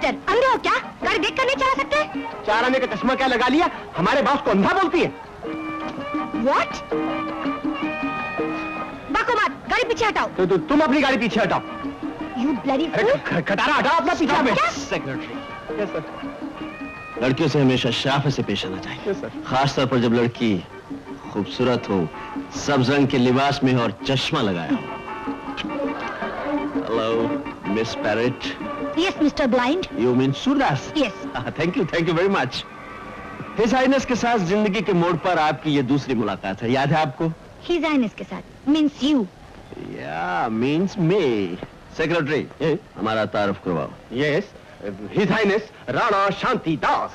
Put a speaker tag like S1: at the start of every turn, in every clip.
S1: Mister, अंधे हो क्या? गाड़ी देख कर नहीं चला सकते?
S2: 4 आने का चश्मा क्या लगा लिया? हमारे बॉस को अंधा बोलती है?
S1: What? बाको मत, गाड़ी पीछे हटाओ।
S2: तो तुम अपनी गाड़ी पीछे हटाओ।
S1: You bloody
S2: अरे
S1: fool!
S2: खटारा हटाओ अपना पीछे में।
S3: Secretary,
S2: yes sir.
S3: लड़कियों से हमेशा शराफत से पेश आना चाहिए,
S2: यस सर।
S3: खासतौर पर जब लड़की खूबसूरत हो, सब्ज रंग के लिबास में हो और चश्मा लगाया हो। Hello miss Parrot.
S1: Yes, Mr. Blind.
S3: You mean Surdas?
S1: Yes.
S3: Thank you very much. His highness के साथ जिंदगी के मोड़ पर आपकी ये दूसरी मुलाकात है, याद है आपको?
S1: His Highness के साथ means you.
S3: या मीन्स मी। सेक्रेटरी, हमारा तारुफ करवाओ।
S2: यस, हिज हाइनेस राणा शांति दास।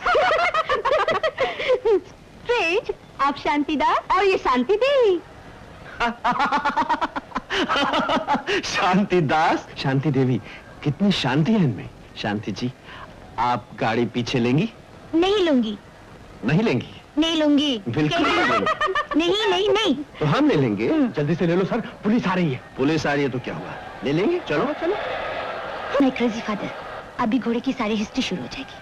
S1: Strange, आप शांति दास और ये शांति देवी।
S3: शांति दास, शांति देवी, कितनी शांति है इनमें। शांति जी, आप गाड़ी पीछे लेंगी?
S1: नहीं लूंगी।
S3: नहीं लेंगी?
S1: नहीं लूंगी।
S3: बिल्कुल नहीं लेंगी।
S1: नहीं।
S3: तो हम ले लेंगे।
S2: जल्दी से ले लो सर, पुलिस आ रही है।
S3: पुलिस आ रही है तो क्या हुआ, ले लेंगे। चलो।
S1: माय क्रेजी फादर, अभी घोड़े की सारी हिस्ट्री शुरू हो जाएगी।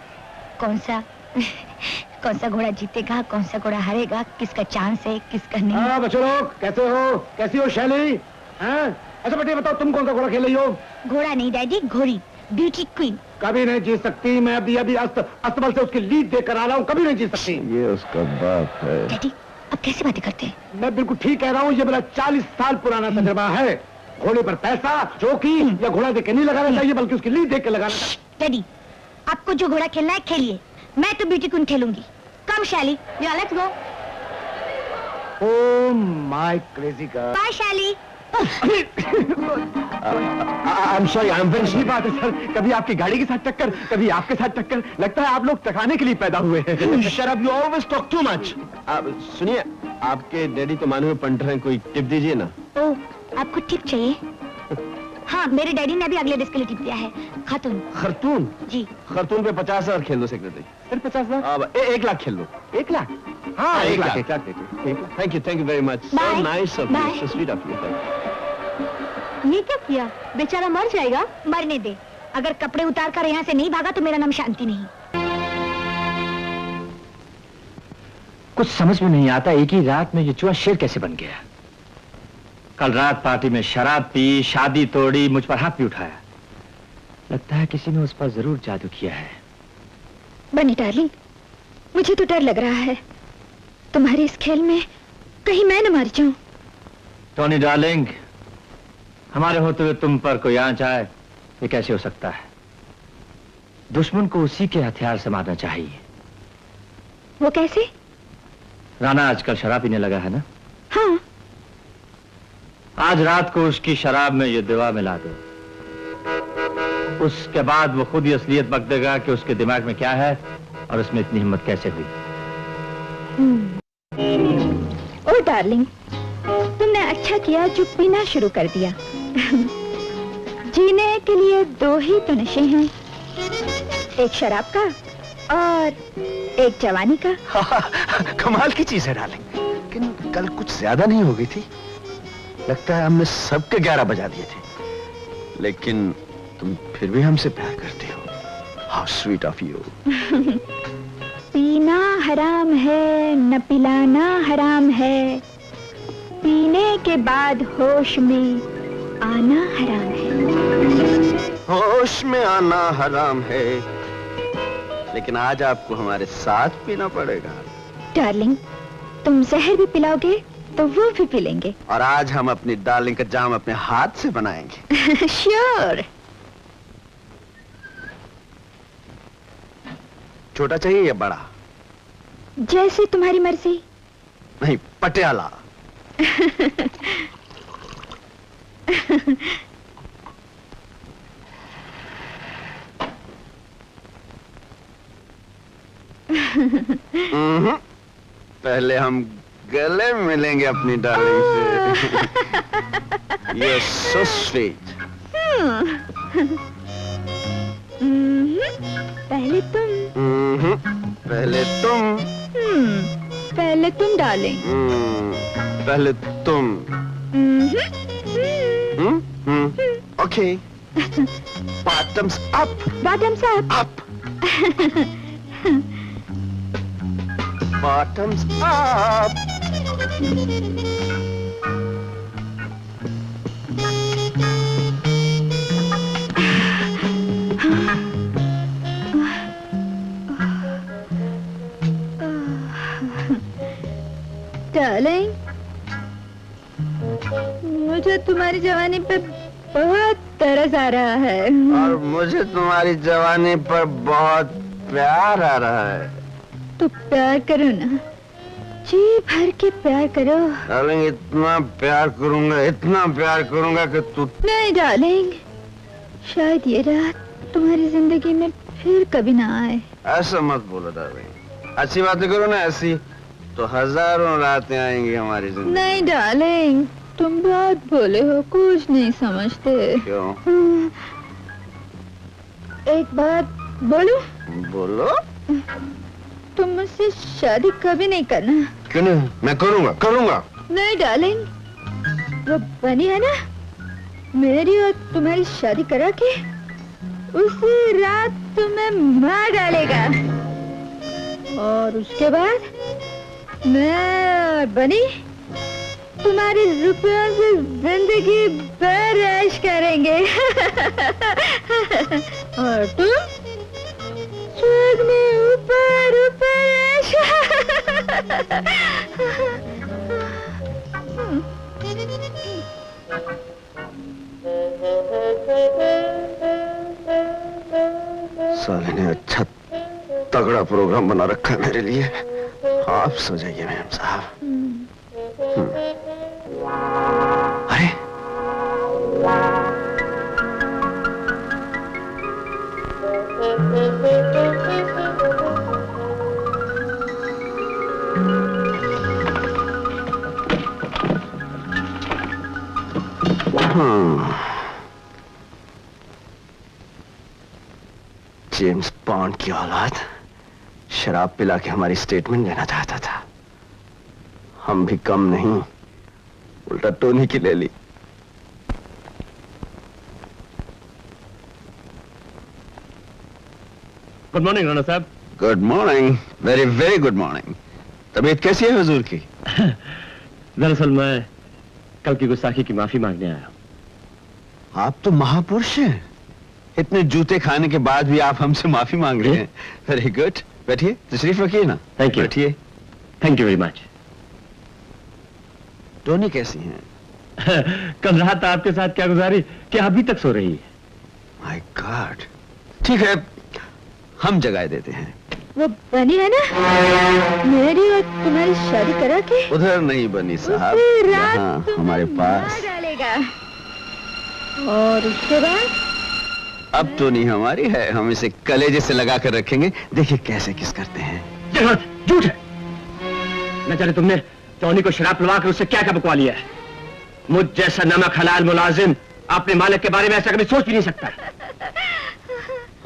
S1: कौन सा घोड़ा जीतेगा, कौन सा घोड़ा हारेगा, किसका चांस है, किसका नहीं।
S2: हाँ बच्चों लोग, कैसे हो? कैसी हो शैली? हाँ? अच्छा बेटे बताओ, तुम कौन सा घोड़ा खेल रही हो?
S1: घोड़ा नहीं डैडी, घोड़ी, ब्यूटी क्वीन।
S2: कभी नहीं जीत सकती। मैं अभी अस्तबल से उसकी लीड देकर आ रहा हूँ। कभी नहीं जीत सकती।
S3: ये उसका बाप है।
S1: डैडी अब कैसे बातें करते हैं?
S2: मैं बिल्कुल ठीक कह रहा हूँ। ये मेरा 40 साल पुराना तजुर्बा है। घोड़े पर पैसा जोकी या घोड़ा देके नहीं लगाना चाहिए, बल्कि उसकी लीड देके लगाना चाहिए।
S1: डैडी आपको जो घोड़ा खेलना है खेलिए, मैं तो ब्यूटी क्वीन खेलूंगी। Come Shelly, let's go.
S2: Oh my crazy girl.
S1: Bye Shelly.
S2: I am sorry, I am very sorry. बात है सर, कभी आपकी गाड़ी के साथ टक्कर, कभी आपके साथ टक्कर। लगता है आप लोग टकराने के लिए पैदा हुए हैं।
S3: Shut up, you always talk too much. सुनिए, आपके डैडी तो माने हुए पंटर हैं, कोई टिप दीजिए ना।
S1: ओह आपको टिप चाहिए? हाँ, मेरे डैडी ने भी अगले डिस्क के लिए टिप दिया है। खातून।
S3: खरतून?
S1: जी।
S3: खरतून पे 50,000 खेल दो सेक्रेटरी।
S2: फिर 50,000?
S3: अब 1 लाख खेल लो।
S2: 1 लाख? हाँ 1 lakh.
S3: Thank you very much.
S1: Bye.
S3: Nice of you,
S1: Bye.
S3: So sweet of you.
S1: ये क्या किया? बेचारा मर जाएगा। मरने दे, अगर कपड़े उतार कर यहाँ से नहीं भागा तो मेरा नाम शांति नहीं।
S4: कुछ समझ में नहीं आता, एक ही रात में ये चूहा शेर कैसे बन गया। कल रात पार्टी में शराब पी, शादी तोड़ी, मुझ पर हाथ भी उठाया। लगता है किसी ने उस पर जरूर जादू किया है।
S1: बनी डार्लिंग, मुझे तो डर लग रहा है तुम्हारे इस खेल में कहीं मैं न मर जाऊं।
S4: टोनी डार्लिंग, हमारे होते हुए तुम पर कोई आंच आए, ये कैसे हो सकता है? दुश्मन को उसी के हथियार से मारना चाहिए।
S1: वो कैसे?
S4: राणा आजकल शराब पीने लगा है ना?
S1: हाँ।
S4: आज रात को उसकी शराब में ये दवा मिला दो, उसके बाद वो खुद ही असलियत बक देगा कि उसके दिमाग में क्या है और उसमें इतनी हिम्मत कैसे हुई।
S1: ओ डार्लिंग, तुमने अच्छा किया चुप पीना शुरू कर दिया। जीने के लिए 2 ही तो नशे हैं, एक शराब का और एक जवानी का।
S3: कमाल की चीज है डार्लिंग, लेकिन कल कुछ ज्यादा नहीं हो गई थी। लगता है हमने सबके 11 बजा दिए थे, लेकिन तुम फिर भी हमसे प्यार करती हो। How sweet of you.
S1: पीना हराम है न पिलाना हराम है, पीने के बाद होश में आना हराम है।
S3: होश में आना हराम है, लेकिन आज आपको हमारे साथ पीना पड़ेगा।
S1: डार्लिंग, तुम जहर भी पिलाओगे तो वो भी पी लेंगे।
S3: और आज हम अपनी डार्लिंग का जाम अपने हाथ से बनाएंगे।
S1: श्योर।
S3: छोटा चाहिए या बड़ा?
S1: जैसे तुम्हारी मर्जी।
S3: नहीं, पटियाला। पहले हम गले मिलेंगे अपनी डार्लिंग से। You're so sweet.
S1: पहले तुम।
S3: पहले तुम।
S1: पहले तुम डार्लिंग।
S3: पहले तुम। Okay. Bottoms up.
S1: Bottoms up.
S3: Up. Bottoms up.
S1: Darling, मुझे तुम्हारी जवानी पे बहुत तरस आ रहा है।
S3: और मुझे तुम्हारी जवानी पर बहुत प्यार आ रहा है।
S1: तो प्यार करो ना, जी भर के प्यार करो।
S3: डार्लिंग, इतना प्यार करूंगा कि तू...
S1: नहीं डार्लिंग, शायद ये रात तुम्हारी जिंदगी में फिर कभी ना आए।
S3: ऐसा मत बोलो डार्लिंग, अच्छी बातें करो ना, ऐसी तो हजारों रातें आएंगी हमारी जिंदगी।
S1: नहीं डार्लिंग, तुम बहुत भोले हो, कुछ नहीं समझते।
S3: क्यों?
S1: एक बात बोलूं?
S3: बोलो।
S1: तुम मुझसे शादी कभी नहीं करना।
S3: क्यों नहीं? मैं करूंगा।
S1: नहीं डार्लिंग, वो बनी है ना, मेरी और तुम्हारी शादी करा के उसी रात तुम्हें मार डालेगा, और उसके बाद मैं और बनी तुम्हारे रुपयों से जिंदगी भर ऐश करेंगे। और तुम स्वर्ग में ऊपर ऐश।
S3: साले ने अच्छा तगड़ा प्रोग्राम बना रखा है मेरे लिए। आप सो जाइए मैम साहब। अरे जेम्स बॉन्ड की औलाद शराब पिला के हमारी स्टेटमेंट लेना चाहता था। हम भी कम नहीं, उल्टा टोनी की ले ली।
S4: गुड मॉर्निंग राणा साहब।
S3: Good morning, very very good morning. तबीयत कैसी है हुजूर की?
S4: दरअसल मैं कल की गुस्ताखी की माफी मांगने आया हूं।
S3: आप तो महापुरुष हैं, इतने जूते खाने के बाद भी आप हमसे माफी मांग रहे हैं। वेरी गुड, बैठिए, तशरीफ रखिए ना।
S4: Thank you.
S3: बैठिए।
S4: Thank you very much.
S3: Tony कैसी हैं?
S4: कल रात आपके साथ क्या गुजारी कि अभी तक सो रही है?
S3: My God. ठीक है, हम जगाए देते हैं।
S1: वो बनी है ना, मेरी और तुम्हारी शादी करा के
S3: उधर नहीं बनी साहब,
S1: उसी रात
S3: यहाँ
S1: तुम्हें
S3: हमारे पास।
S1: मार डालेगा, और उसके बाद
S3: अब टोनी हमारी है, हम इसे कलेजे से लगा कर रखेंगे। देखिए कैसे किस करते हैं।
S4: ये बात झूठ है। न जाने तुमने टोनी को शराब पिलवा कर उससे क्या क्या बकवा लिया है। मुझ जैसा नमक हलाल मुलाजिम अपने मालिक के बारे में ऐसा कभी सोच भी नहीं सकता।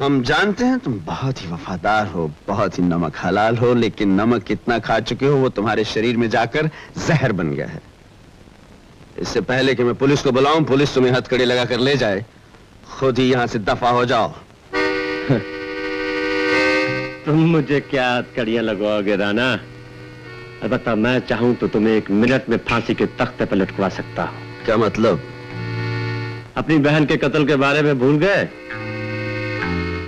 S3: हम जानते हैं तुम बहुत ही वफादार हो, बहुत ही नमक हलाल हो, लेकिन नमक कितना खा चुके हो वो तुम्हारे शरीर में जाकर जहर बन गया है। इससे पहले कि मैं पुलिस को बुलाऊं, पुलिस तुम्हें हथकड़ी लगा कर ले जाए, खुद ही यहां से दफा हो जाओ।
S4: तुम मुझे क्या हथकड़ियां लगवाओगे राणा? अलबत्ता मैं चाहूं तो तुम्हें 1 मिनट में फांसी के तख्ते पर लटकवा सकता हूं।
S3: क्या मतलब?
S4: अपनी बहन के कत्ल के बारे में भूल गए?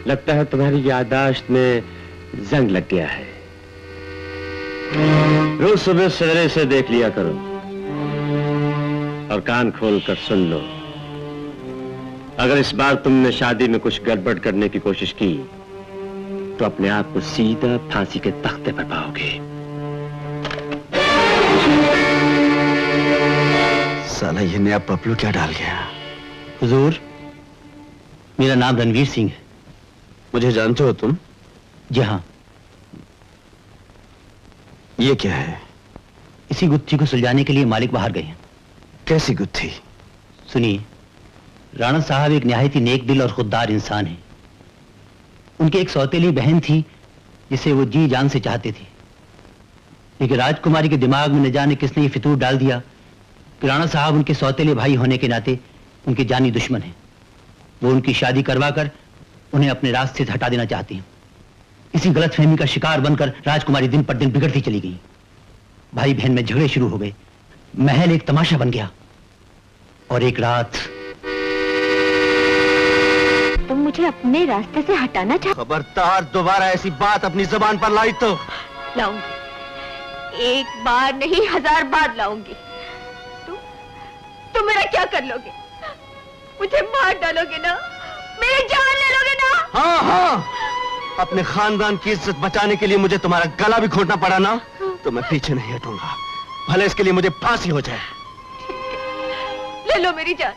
S4: लगता है तुम्हारी याददाश्त में जंग लग गया है। रोज सुबह सवेरे से देख लिया करो और कान खोल कर सुन लो। अगर इस बार तुमने शादी में कुछ गड़बड़ करने की कोशिश की तो अपने आप को सीधा फांसी के तख्ते पर पाओगे।
S3: साला ये नया पपलू क्या डाल गया?
S5: हुजूर, मेरा नाम रणवीर सिंह है।
S3: मुझे जानते हो तुम?
S5: जी हाँ।
S3: ये क्या है?
S5: इसी गुत्थी को सुलझाने के लिए मालिक बाहर गए हैं।
S3: कैसी गुत्थी?
S5: सुनिए, राणा साहब एक निहायती नेक दिल और खुददार इंसान हैं। उनकी एक सौतेली बहन थी जिसे वो जी जान से चाहते थे, लेकिन राजकुमारी के दिमाग में न जाने किसने ये फितूर डाल दिया कि राणा साहब उनके सौतेले भाई होने के नाते उनके जानी दुश्मन हैं। वो उनकी शादी करवाकर उन्हें अपने रास्ते से हटा देना चाहती हैं। इसी गलतफहमी का शिकार बनकर राजकुमारी दिन पर दिन बिगड़ती चली गई। भाई बहन में झगड़े शुरू हो गए, महल एक तमाशा बन गया। और एक रात
S1: तुम मुझे अपने रास्ते से हटाना चाह।
S3: खबरदार दोबारा ऐसी बात अपनी जुबान पर लाई तो
S1: लाऊंगी, एक बार नहीं 1000 बार लाऊंगी। तुम मेरा क्या कर लोगे? मुझे मार डालोगे ना? मेरी जान ले लोगे ना?
S3: हाँ हाँ, अपने खानदान की इज्जत बचाने के लिए मुझे तुम्हारा गला भी घोटना पड़ा ना, तो मैं पीछे नहीं हटूंगा, भले इसके लिए मुझे फांसी हो जाए।
S1: ले लो मेरी जान,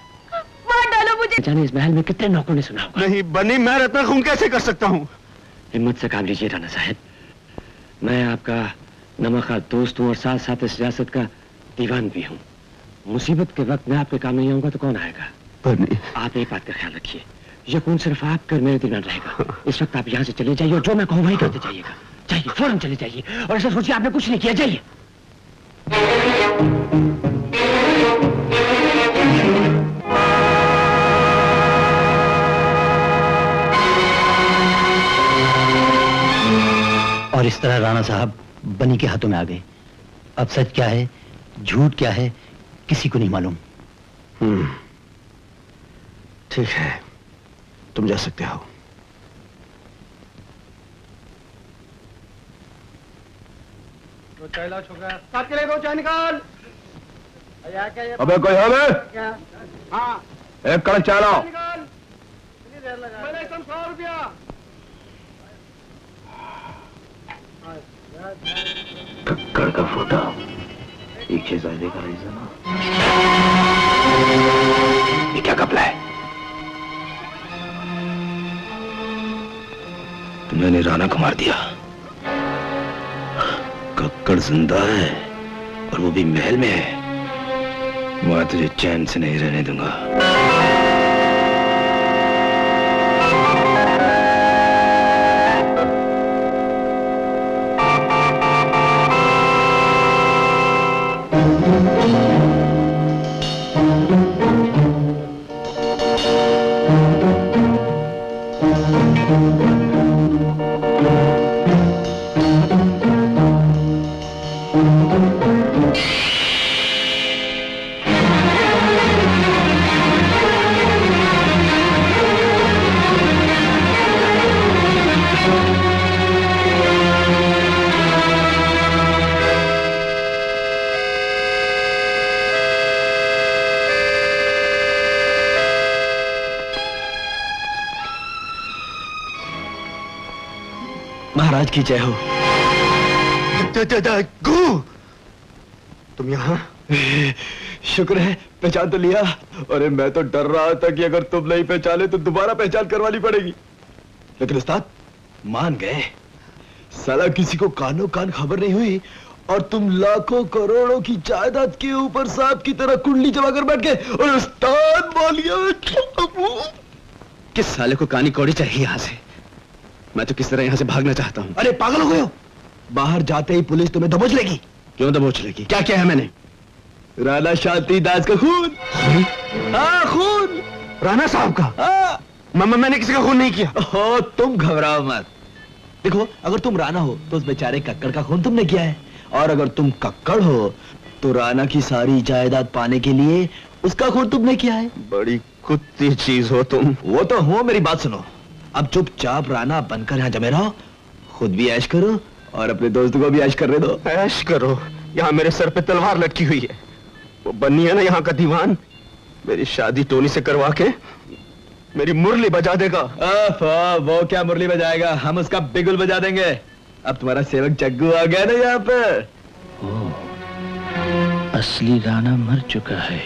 S1: मार डालो मुझे।
S4: जाने इस महल में कितने नौकरों ने सुना होगा।
S3: नहीं बनी, मैं इतना खून कैसे कर सकता हूँ?
S4: हिम्मत से काम लीजिए राणा साहब, मैं आपका नमखा दोस्त हूँ और साथ साथ इस रियासत का दीवान भी हूँ। मुसीबत के वक्त मैं आपके काम नहीं आऊंगा तो कौन आएगा?
S3: बनी,
S4: आप एक बात का ख्याल रखिए, यकीन सिर्फ आपका और मेरे दीवान रहेगा। इस वक्त आप यहाँ से चले जाइए और जो मैं कहूँ वही करते जाइएगा। जाइए, फौरन चले जाइए और ऐसा सोचिए आपने कुछ नहीं किया। जाइए।
S5: और इस तरह राणा साहब बनी के हाथों में आ गए। अब सच क्या है, झूठ क्या है, किसी को नहीं मालूम।
S3: ठीक है, तुम जा सकते हो।
S2: दो चाय ला छोकरा, साथ के लिए 2 चाय निकाल। अबे कोई है बे? हाँ, एक कड़क चाय लाओ। मैंने एकदम 100 रुपया।
S3: कक्कड़ का फोटा, एक शहजादे का रिजना। ये क्या कपड़ा है? तुमने राणा को मार दिया। कक्कड़ जिंदा है और वो भी महल में है। मैं तुझे चैन से नहीं रहने दूंगा। महाराज की जय हो। गु, तुम यहाँ?
S6: शुक्र है पहचान तो लिया। अरे मैं तो डर रहा था कि अगर तुम नहीं पहचाने तो दोबारा पहचान करवानी पड़ेगी, लेकिन उस्ताद मान गए। साला किसी को कानो कान खबर नहीं हुई और तुम लाखों करोड़ों की जायदाद के ऊपर सांप की तरह कुंडली जमा कर बैठ गए और उस्ताद बोलिए।
S3: किस साले को कानी कौड़ी चाहिए यहाँ से? मैं तो किस तरह यहाँ से भागना चाहता हूँ।
S6: अरे पागल हो गए हो? बाहर जाते ही पुलिस तुम्हें दबोच लेगी।
S3: क्यों दबोच लेगी? क्या किया है मैंने?
S6: राणा शांति दास का खून। हाँ खून,
S3: राणा साहब का?
S6: हाँ।
S3: मैंने किसी का खून नहीं किया।
S6: ओ, तुम घबराओ मत। देखो, अगर तुम राणा हो तो उस बेचारे कक्कड़ का खून तुमने किया है, और अगर तुम कक्कड़ हो तो राणा की सारी जायदाद पाने के लिए उसका खून तुमने किया है।
S3: बड़ी कुत्ती चीज हो तुम।
S6: वो तो हो, मेरी बात सुनो। अब चुपचाप राणा बनकर यहाँ जमे रहो, खुद भी ऐश करो और अपने दोस्तों को भी ऐश करने दो।
S3: ऐश करो? यहाँ मेरे सर पे तलवार लटकी हुई है। वो बन्नी है ना यहाँ का दीवान, मेरी शादी टोनी से करवा के मेरी मुरली बजा देगा।
S6: वो क्या मुरली बजाएगा, हम उसका बिगुल बजा देंगे। अब तुम्हारा सेवक जग्गू आ गया ना यहाँ पर।
S4: असली राणा मर चुका है।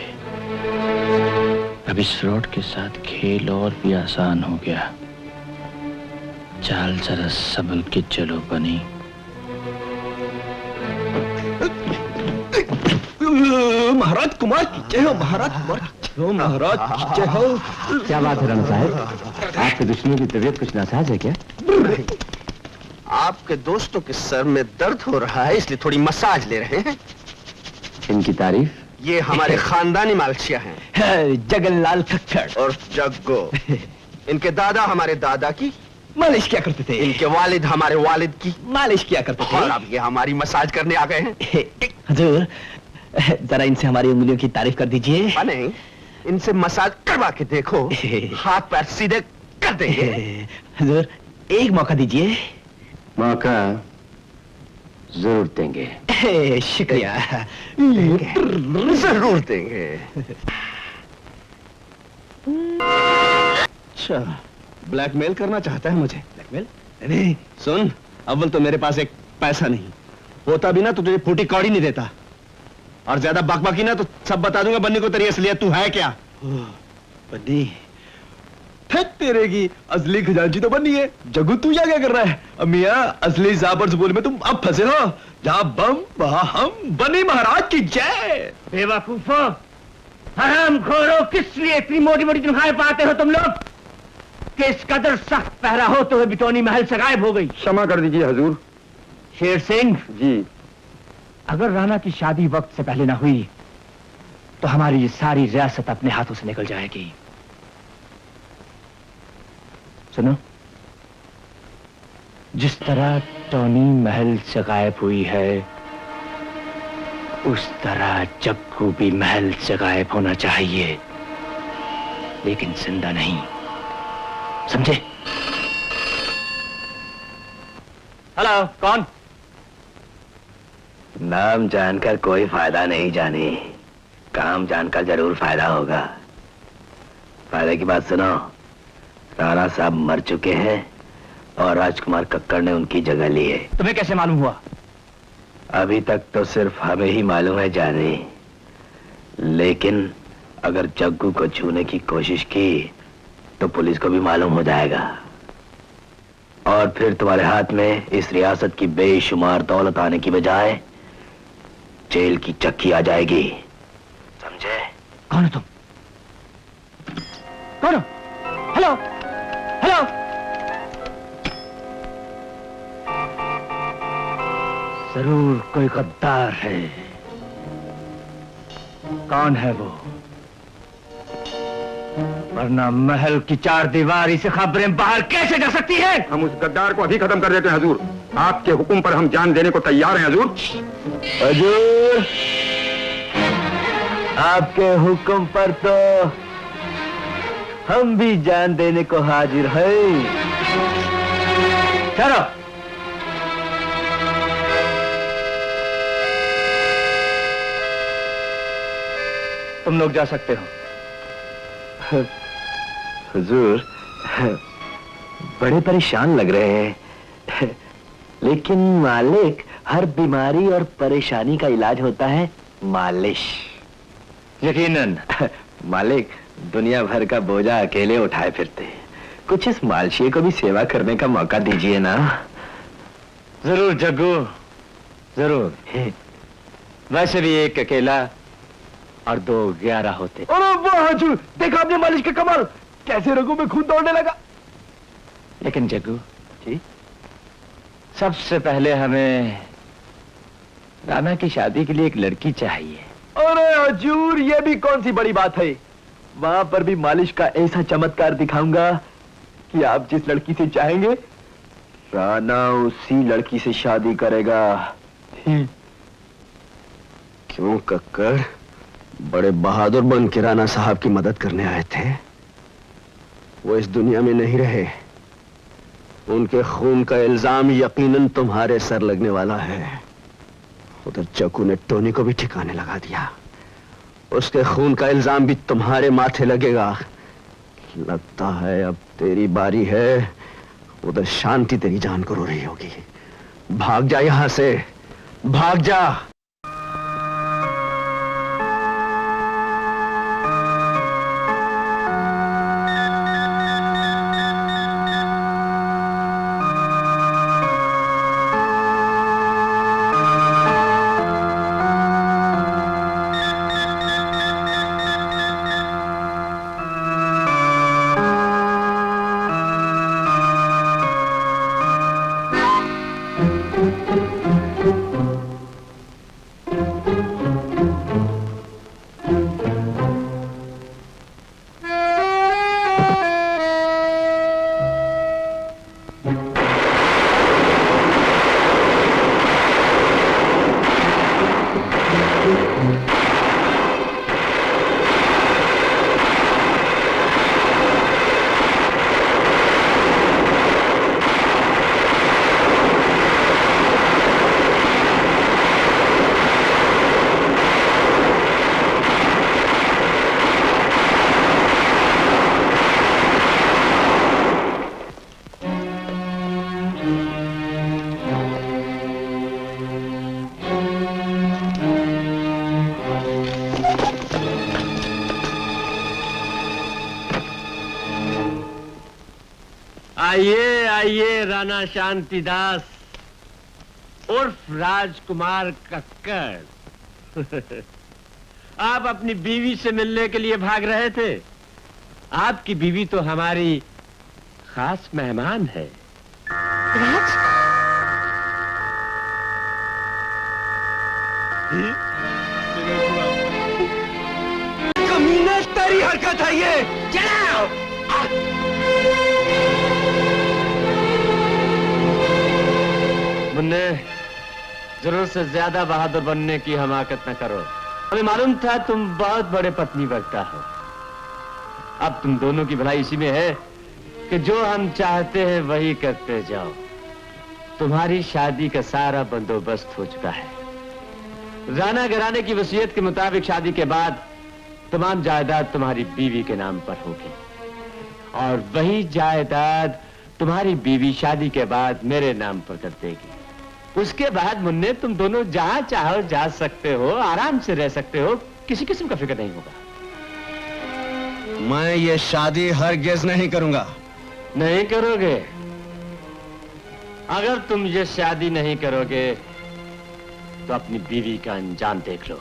S4: अब इस फ्रॉड के साथ खेल और भी आसान हो गया। चाल जरा संभल के चलो बनी।
S6: महाराज कुमार जय हो, महाराज कुमार जय हो, महाराज जय हो।
S4: क्या बात है राणा साहब, आपके दुश्मनों की तबीयत कुछ नासाज है क्या?
S3: नहीं, आपके दोस्तों के सर में दर्द हो रहा है इसलिए थोड़ी मसाज ले रहे हैं।
S4: इनकी तारीफ
S3: ये हमारे खानदानी मालशिया हैं।
S6: जगनलाल खच्चर
S3: और जग्गो, इनके दादा हमारे दादा की
S6: मालिश क्या करते थे?
S3: इनके वालिद हमारे वालिद की
S6: मालिश क्या करते थे?
S3: और अब ये हमारी मसाज करने आ गए हैं।
S6: हजूर, जरा इनसे हमारी उंगलियों की तारीफ कर दीजिए।
S3: नहीं, इनसे मसाज करवा के देखो, हाथ पैर सीधे कर देंगे।
S6: हजूर, एक मौका दीजिए।
S4: मौका जरूर देंगे।
S6: शुक्रिया।
S3: जरूर देंगे।
S6: अच्छा, ब्लैकमेल करना चाहता है मुझे? ब्लैकमेल? नहीं, सुन, अव्वल तो मेरे पास एक पैसा नहीं, होता भी ना तो तुझे फूटी कौड़ी नहीं देता, और ज्यादा बकबकी ना तो सब बता दूंगा बन्नी को तेरी असलियत तू है क्या। बन्नी? तेरे की असली खजांची तो बन्नी है। जग्गू तू क्या कर रहा है? अमिया, असली जाबर जुबूल में तुम अब फंसे हो। जहां बम वहां हम। बन्नी महाराज की जय।
S4: बेवकूफो, हरामखोरो, किस लिए इतनी मोटी मोटी तनख्वाहें पाते हो तुम लोग कि इस कदर सख्त पहरा होते हुए बिटौनी महल से गायब हो गई?
S2: क्षमा कर दीजिए हजूर।
S4: शेर सिंह
S2: जी।
S4: अगर राणा की शादी वक्त से पहले ना हुई तो हमारी ये सारी रियासत अपने हाथों से निकल जाएगी। सुनो, जिस तरह टोनी महल से गायब हुई है उस तरह जग्गू भी महल से गायब होना चाहिए, लेकिन जिंदा नहीं, समझे? हेलो, कौन?
S3: नाम जानकर कोई फायदा नहीं जानी, काम जानकर जरूर फायदा होगा। फायदे की बात सुनो, राणा साहब मर चुके हैं और राजकुमार कक्कड़ ने उनकी जगह ली है।
S4: तुम्हें कैसे मालूम हुआ?
S3: अभी तक तो सिर्फ हमें ही मालूम है जानी, लेकिन अगर जग्गू को छूने की कोशिश की तो पुलिस को भी मालूम हो जाएगा, और फिर तुम्हारे हाथ में इस रियासत की बेशुमार दौलत आने की बजाय जेल की चक्की आ जाएगी, समझे?
S4: कौन हो तुम? कौन हो? Hello, hello. जरूर कोई गद्दार है। कौन है वो? वरना महल की चार दीवारी से खबरें बाहर कैसे जा सकती है?
S2: हम उस गद्दार को अभी खत्म कर देते हैं हजूर। आपके हुक्म पर हम जान देने को तैयार हैं हजूर।
S3: हजूर, आपके हुक्म पर तो हम भी जान देने को हाजिर है।
S4: चलो। तुम लोग जा सकते हो।
S3: हुजूर, बड़े परेशान लग रहे हैं, लेकिन मालिक, हर बीमारी और परेशानी का इलाज होता है मालिश।
S4: यकीनन।
S3: मालिक, दुनिया भर का बोझा अकेले उठाए फिरते हैं, कुछ इस मालशिए को भी सेवा करने का मौका दीजिए ना।
S4: जरूर जग्गू, जरूर। वैसे भी एक अकेला और 2 11 होते।
S6: अरे वाह हजूर, देखा आपने मालिश का कमाल, कैसे रगों में खून दौड़ने लगा।
S4: लेकिन जग्गू
S3: जी,
S4: सबसे पहले हमें राणा की शादी के लिए एक लड़की चाहिए।
S6: अरे हजूर, ये भी कौन सी बड़ी बात है। वहां पर भी मालिश का ऐसा चमत्कार दिखाऊंगा कि आप जिस लड़की से चाहेंगे राणा उसी लड़की से शादी करेगा।
S3: क्यों कक्कड़, बड़े बहादुर बन के राणा साहब की मदद करने आए थे। वो इस दुनिया में नहीं रहे, उनके खून का इल्जाम यकीनन तुम्हारे सर लगने वाला है। उधर जग्गू ने टोनी को भी ठिकाने लगा दिया, उसके खून का इल्जाम भी तुम्हारे माथे लगेगा। लगता है अब तेरी बारी है। उधर शांति तेरी जान को रो रही होगी। भाग जा यहां से, भाग जा।
S4: आइए आइए राणा शांतिदास उर्फ राजकुमार कक्कड़। आप अपनी बीवी से मिलने के लिए भाग रहे थे। आपकी बीवी तो हमारी खास मेहमान है।
S1: राज,
S6: कमीना तेरी हरकत है ये।
S4: चलाओ। मुन्ने, जरूरत से ज्यादा बहादुर बनने की हमाकत न करो। हमें मालूम था तुम बहुत बड़े पत्नी वक्ता हो। अब तुम दोनों की भलाई इसी में है कि जो हम चाहते हैं वही करते जाओ। तुम्हारी शादी का सारा बंदोबस्त हो चुका है। राणा घराने की वसीयत के मुताबिक शादी के बाद तमाम जायदाद तुम्हारी बीवी के नाम पर होगी और वही जायदाद तुम्हारी बीवी शादी के बाद मेरे नाम पर कर देगी। उसके बाद मुन्ने तुम दोनों जहां चाहो जा सकते हो, आराम से रह सकते हो, किसी किस्म का फिक्र नहीं होगा।
S6: मैं ये शादी हरगिज़ नहीं करूंगा।
S4: नहीं करोगे? अगर तुम ये शादी नहीं करोगे तो अपनी बीवी का अंजाम देख लो।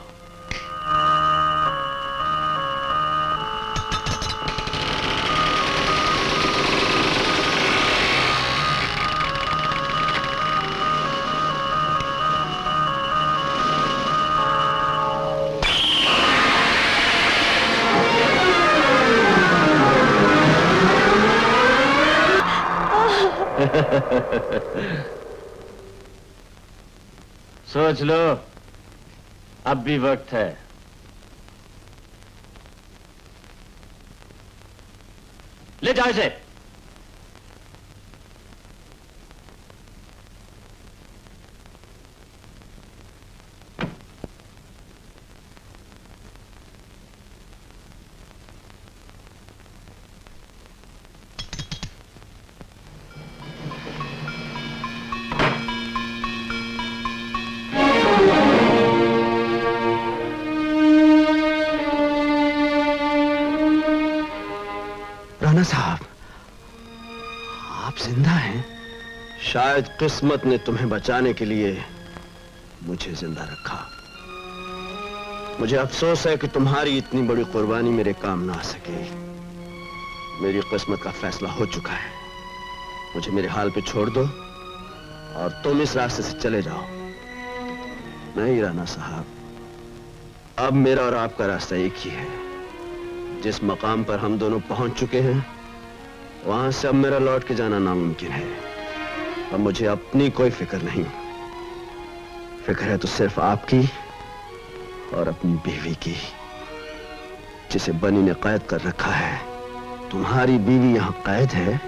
S4: सोच लो, अब भी वक्त है। ले जाओ इसे।
S3: राणा साहब, आप जिंदा हैं? शायद किस्मत ने तुम्हें बचाने के लिए मुझे जिंदा रखा। मुझे अफसोस है कि तुम्हारी इतनी बड़ी कुर्बानी मेरे काम ना आ सकी। मेरी किस्मत का फैसला हो चुका है। मुझे मेरे हाल पे छोड़ दो और तुम इस रास्ते से चले जाओ। नहीं राणा साहब, अब मेरा और आपका रास्ता एक ही है। जिस मकाम पर हम दोनों पहुंच चुके हैं वहां से अब मेरा लौट के जाना नामुमकिन है। अब मुझे अपनी कोई फिक्र नहीं। फिक्र है तो सिर्फ आपकी और अपनी बीवी की, जिसे बनी ने कैद कर रखा है। तुम्हारी बीवी यहां कैद है।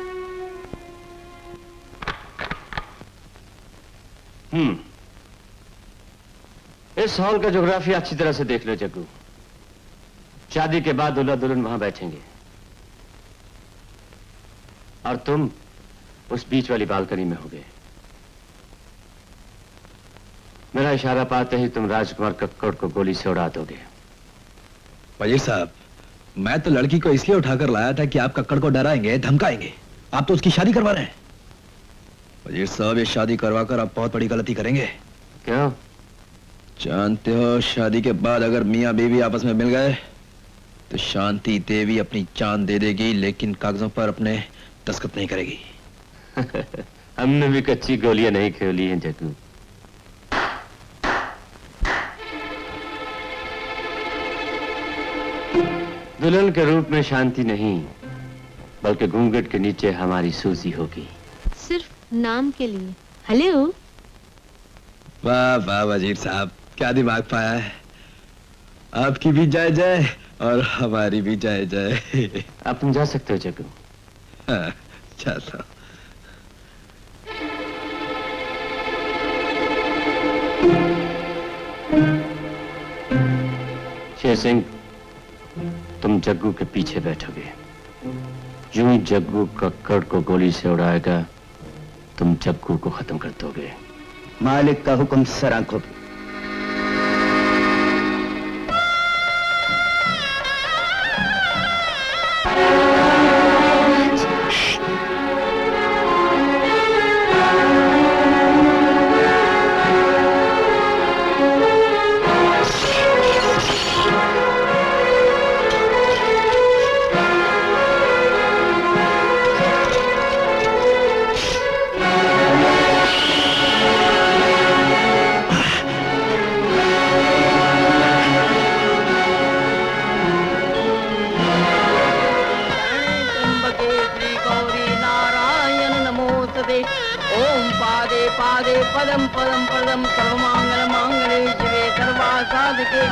S4: इस हॉल का ज्योग्राफी अच्छी तरह से देख लो जग्गू। शादी के बाद दूल्हा दुल्हन वहां बैठेंगे और तुम उस बीच वाली बालकनी में होगे। मेरा इशारा पाते ही तुम राजकुमार कक्कड़ को गोली से उड़ा दोगे।
S6: वजीर साहब, मैं तो लड़की को इसलिए उठाकर लाया था कि आप कक्कड़ को डराएंगे, धमकाएंगे। आप तो उसकी शादी करवा रहे हैं। वजीर साहब, ये शादी करवाकर आप बहुत बड़ी गलती करेंगे।
S4: क्यों?
S6: जानते हो, शादी के बाद अगर मियां बीवी आपस में मिल गए तो शांति देवी अपनी जान दे देगी, लेकिन कागजों पर अपने दस्तखत नहीं करेगी।
S4: हमने भी कच्ची गोलियां नहीं खेली हैं जग्गू। दुल्हन के रूप में शांति नहीं, बल्कि घूंघट के नीचे हमारी सूजी होगी।
S7: सिर्फ नाम के लिए। हेलो।
S6: वाह वाह वजीर साहब, क्या दिमाग पाया है। आपकी भी जय जय और हमारी भी जय जय।
S4: अब तुम जा सकते हो जग्गू।
S6: हाँ, चलो।
S4: शेर सिंह, तुम जग्गू के पीछे बैठोगे। यूं ही जग्गू कक्कड़ को गोली से उड़ाएगा, तुम जग्गू को खत्म कर दोगे।
S5: मालिक का हुक्म सर आंखों पे।
S8: सर्वते ओम पादे पादे पदम पदम पदम सर्वमांगल मांगले शिवे सर्वासाधिके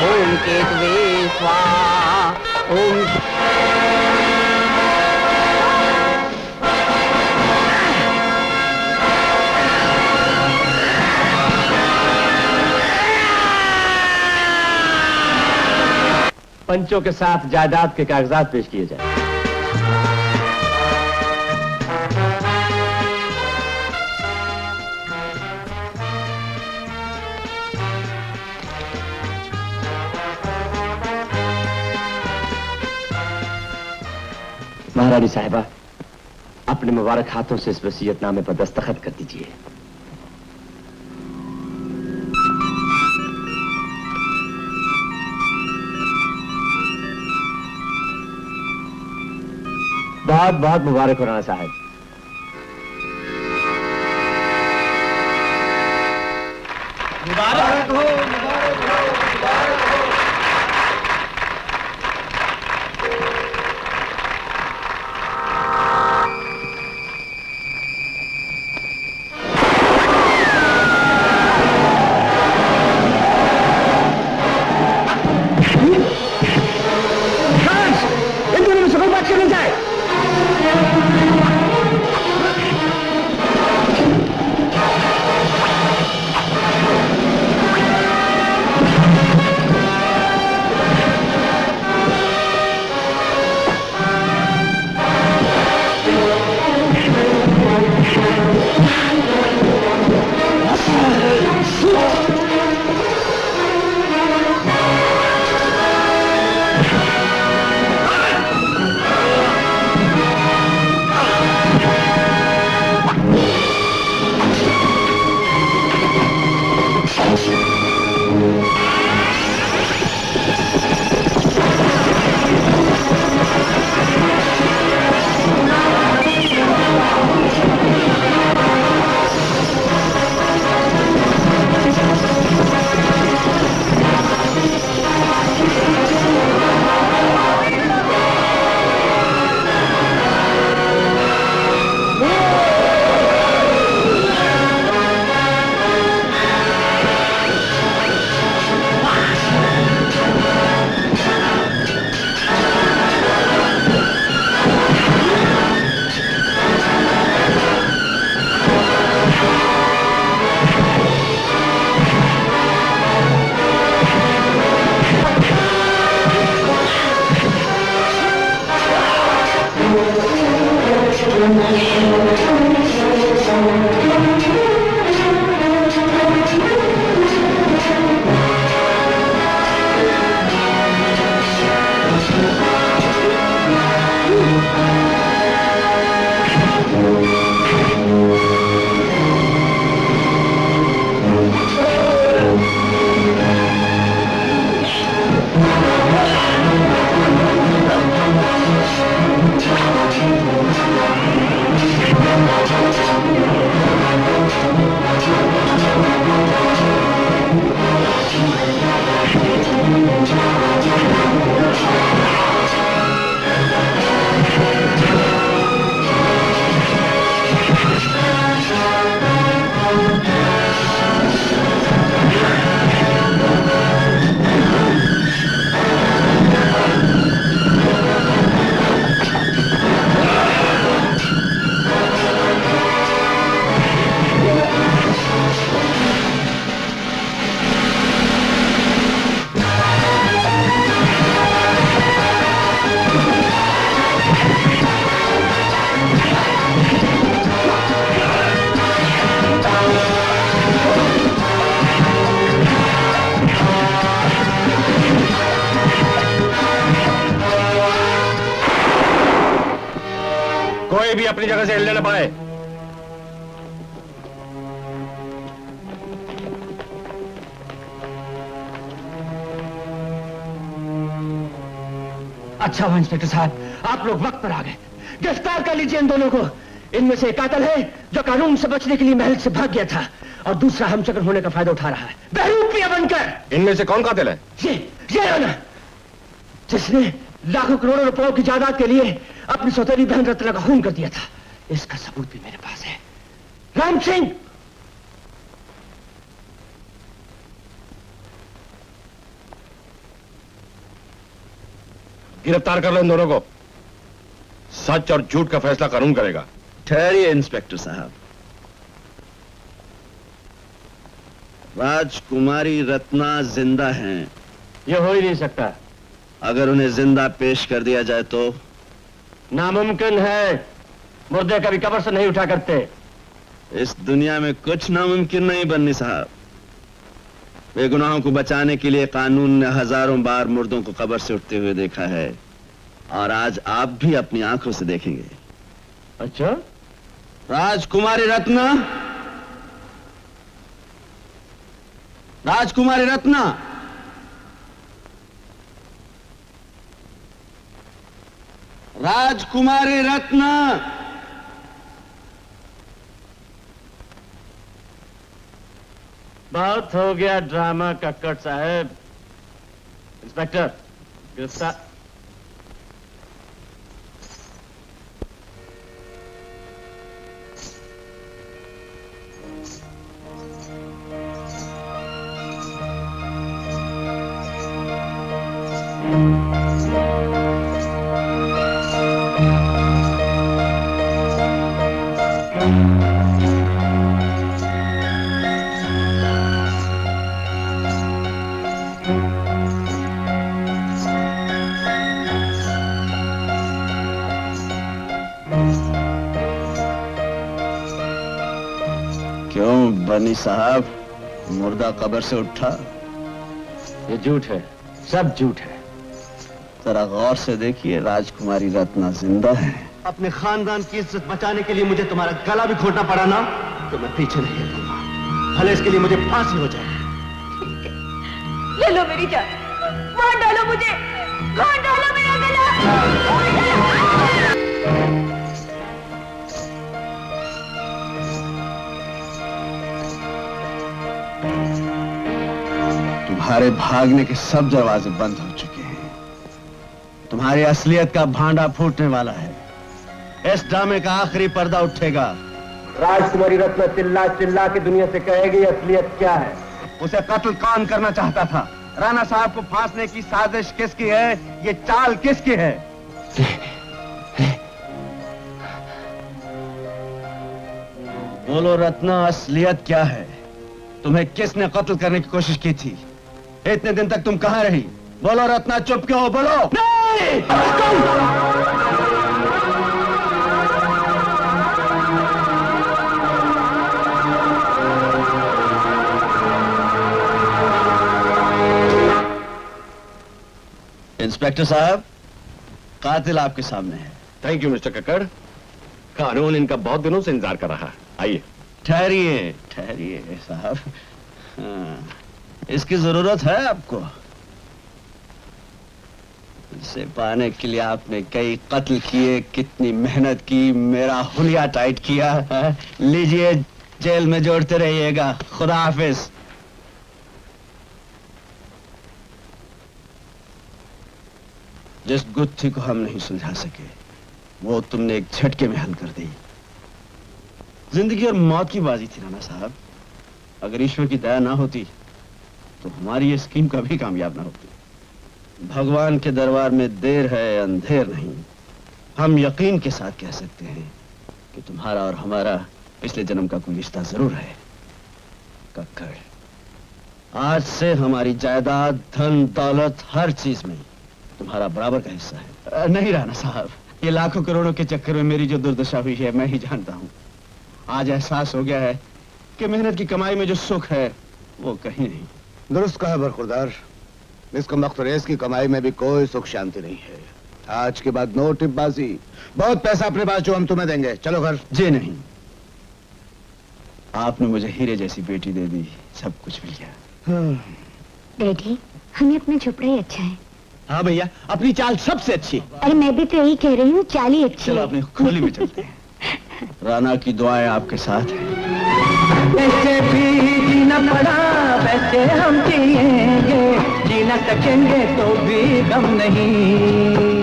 S8: ओम केतवे स्वाहा ओम
S4: पंचों के साथ जायदाद के कागजात पेश किए जाए। महारानी साहिबा, अपने मुबारक हाथों से इस वसीयतनामे पर दस्तखत कर दीजिए। बहुत बहुत मुबारक हो राणा साहब।
S2: मुबारक हो, मुबारक हो, मुबारक हो।
S4: इन दोनों में से कोई बात करनी जाए। कोई भी अपनी जगह से हिलने न पाए।
S9: अच्छा हुआ इंस्पेक्टर साहब, आप लोग वक्त पर आ गए। गिरफ्तार कर लीजिए इन दोनों को। इनमें से एक कातिल है जो कानून से बचने के लिए महल से भाग गया था, और दूसरा हमशक्ल होने का फायदा उठा रहा है बहरूपिया बनकर।
S4: इनमें से कौन कातिल है?
S9: ये ना, जिसने लाखों करोड़ों रुपयों की जायदाद के लिए अपनी सौतेली बहन रत्ना का खून कर दिया था। इसका सबूत भी मेरे पास है। राम सिंह।
S4: गिरफ्तार कर लो इन दोनों को। सच और झूठ का फैसला कानून करेगा।
S3: ठहरिए इंस्पेक्टर साहब। राजकुमारी रत्ना जिंदा हैं।
S4: ये हो ही नहीं सकता।
S3: अगर उन्हें जिंदा पेश कर दिया जाए तो?
S4: नामुमकिन है। मुर्दे कभी कब्र से नहीं उठा करते।
S3: इस दुनिया में कुछ नामुमकिन नहीं बन्नी साहब। बेगुनाहों को बचाने के लिए कानून ने हजारों बार मुर्दों को कब्र से उठते हुए देखा है, और आज आप भी अपनी आंखों से देखेंगे।
S4: अच्छा?
S3: राजकुमारी रत्ना, राजकुमारी रत्ना, राजकुमारी रत्ना।
S4: बहुत हो गया ड्रामा कक्कड़ साहब। इंस्पेक्टर, गिरफ्तार।
S3: क्यों बनी साहब, मुर्दा कब्र से उठा?
S4: ये झूठ है, सब झूठ है।
S3: जरा गौर से देखिए, राजकुमारी रत्ना जिंदा है।
S5: अपने खानदान की इज्जत बचाने के लिए मुझे तुम्हारा गला भी घोटना पड़ा ना, तो मैं पीछे नहीं हटूंगा, भले इसके लिए मुझे फांसी हो जाए।
S1: ले लो मेरी जान, मार डालो मुझे, मार डालो मेरा गला।
S3: तुम्हारे भागने के सब दरवाजे बंद हो चुके हैं। तुम्हारी असलियत का भांडा फूटने वाला है। इस ड्रामे का आखिरी पर्दा उठेगा।
S4: राजकुमारी रत्ना चिल्ला चिल्ला के दुनिया से कहेगी असलियत क्या है।
S3: उसे कत्ल कौन करना चाहता था? राणा साहब को फांसने की साजिश किसकी है? ये चाल किसकी है? बोलो रत्ना, असलियत क्या है? तुम्हें किसने कत्ल करने की कोशिश की थी? इतने दिन तक तुम कहां रही? बोलो रत्ना, चुप क्यों हो? बोलो। नहीं! इंस्पेक्टर साहब, कातिल आपके सामने है।
S4: Thank you mister Kakkar. कानून इनका बहुत दिनों से इंतजार कर रहा है। आइए।
S3: ठहरिए ठहरिए साहब, इसकी जरूरत है आपको? इसे पाने के लिए आपने कई कत्ल किए, कितनी मेहनत की, मेरा हुलिया टाइट किया। लीजिए, जेल में जोड़ते रहिएगा। खुदा हाफिज। जिस गुत्थी को हम नहीं सुलझा सके, वो तुमने एक झटके में हल कर दी। जिंदगी और मौत की बाजी थी राणा साहब। अगर ईश्वर की दया ना होती तो हमारी ये स्कीम कभी कामयाब ना होती। भगवान के दरबार में देर है, अंधेर नहीं। हम यकीन के साथ कह सकते हैं कि तुम्हारा और हमारा पिछले जन्म का कोई रिश्ता जरूर है। कक्कड़, आज से हमारी जायदाद, धन दौलत, हर चीज में तुम्हारा बराबर का हिस्सा है। नहीं राणा साहब, ये लाखों करोड़ों के चक्कर में मेरी जो दुर्दशा हुई है, मैं ही जानता हूं। आज एहसास हो गया है कि मेहनत की कमाई में जो सुख है वो कहीं नहीं।
S6: दुरुस्त कहा बरखुरदार, इसको मख्तरेस की कमाई में भी कोई सुख शांति नहीं है।
S3: आज के बाद नो टिपबाजी। बहुत पैसा अपने पास जो हम तुम्हें देंगे। चलो घर।
S6: जी नहीं, आपने मुझे हीरे जैसी बेटी दे दी, सब कुछ मिल गया।
S1: डैडी, हमें अपना झोपड़ा ही अच्छा है।
S6: हाँ भैया, अपनी चाल सबसे अच्छी।
S1: अरे मैं भी तो यही कह रही हूँ, चाल ही अच्छी
S6: चलो
S1: है।
S6: अपने खोली में चलते हैं। राना की दुआएं आपके साथ हैं।
S8: वैसे भी जीना पड़ा वैसे हम जिएंगे, जीना सकेंगे तो भी गम नहीं।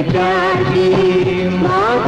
S8: प्यार की मौत